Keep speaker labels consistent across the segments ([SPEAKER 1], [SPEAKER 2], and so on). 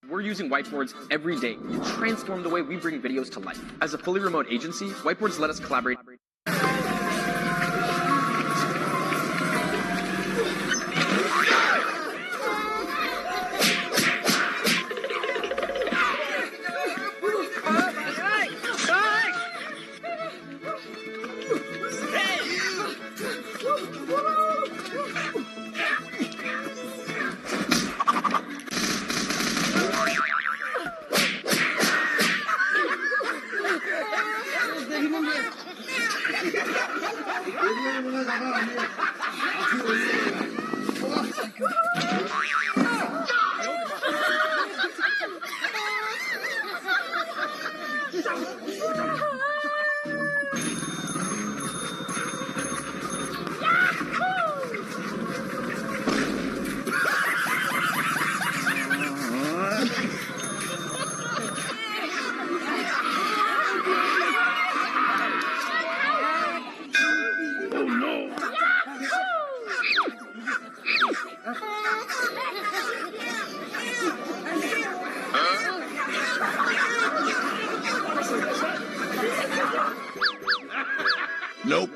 [SPEAKER 1] We're using whiteboards every day to transform the way we bring videos to life. As a fully remote agency, whiteboards let us collaborate.
[SPEAKER 2] Nope.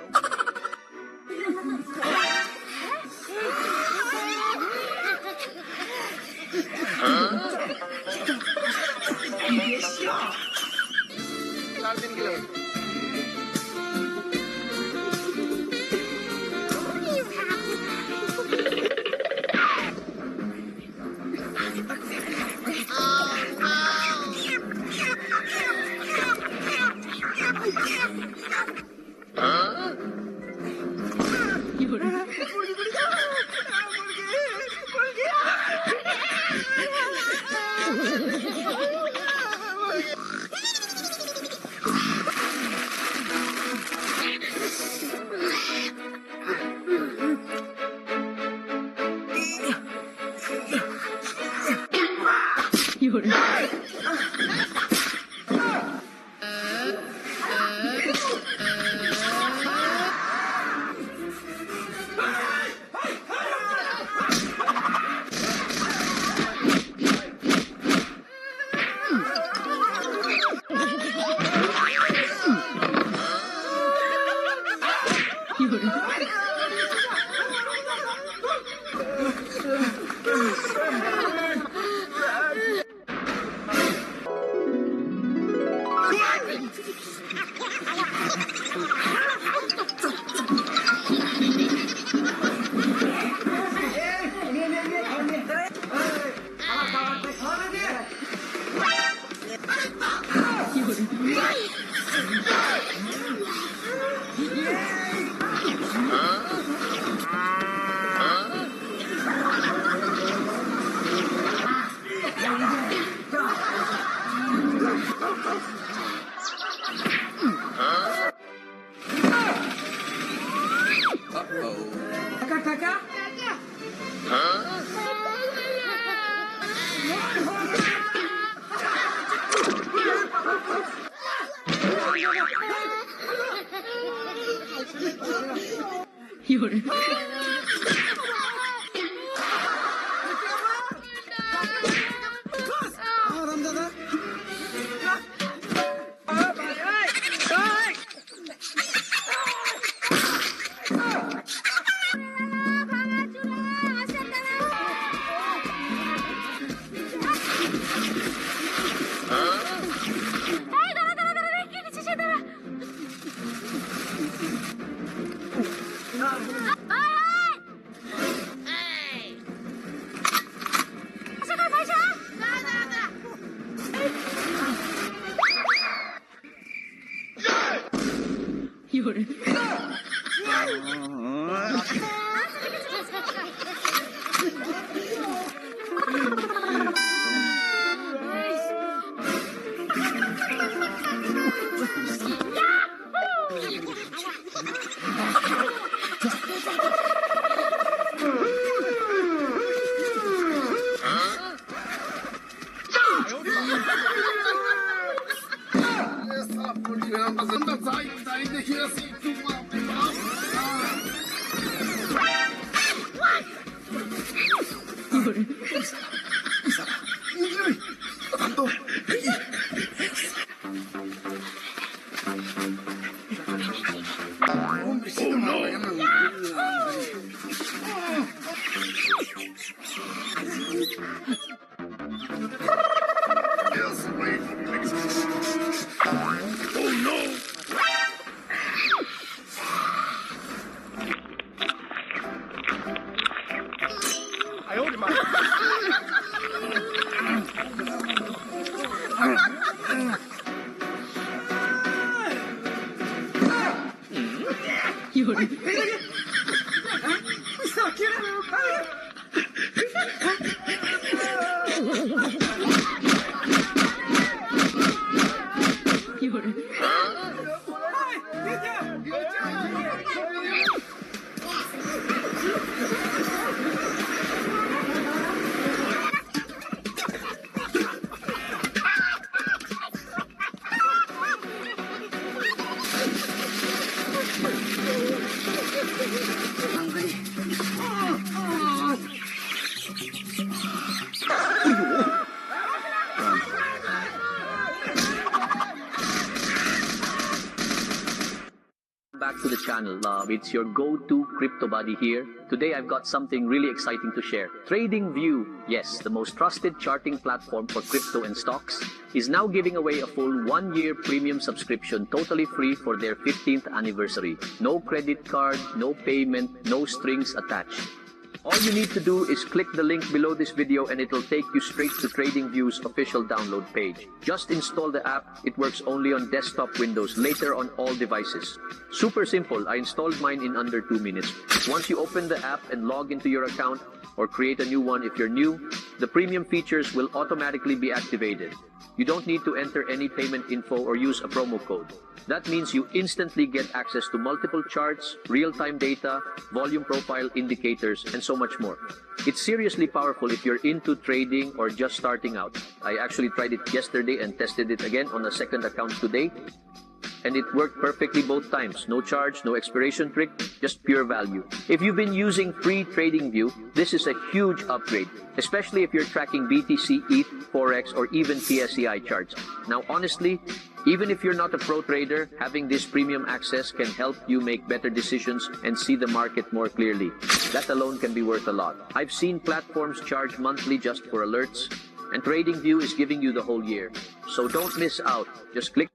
[SPEAKER 3] 有人。有人。有人。有人。
[SPEAKER 4] Back to the channel. It's your go-to crypto buddy here. Today I've got something really exciting to share. TradingView, yes, the most trusted charting platform for crypto and stocks, is now giving away a full 1-year premium subscription totally free for their 15th anniversary. No credit card, no payment, no strings attached. All you need to do is click the link below this video and it'll take you straight to TradingView's official download page. Just install the app. It works only on desktop Windows, later on all devices. Super simple. I installed mine in under 2 minutes. Once you open the app and log into your account, or create a new one if you're new, the premium features will automatically be activated. You don't need to enter any payment info or use a promo code. That means you instantly get access to multiple charts, real-time data, volume profile indicators, and so much more. It's seriously powerful if you're into trading or just starting out. I actually tried it yesterday and tested it again on a second account today. And it worked perfectly both times. No charge, no expiration trick, just pure value. If you've been using free TradingView, this is a huge upgrade, especially if you're tracking BTC, ETH, Forex, or even PSCI charts. Now, honestly, even if you're not a pro trader, having this premium access can help you make better decisions and see the market more clearly. That alone can be worth a lot. I've seen platforms charge monthly just for alerts, and TradingView is giving you the whole year. So don't miss out. Just click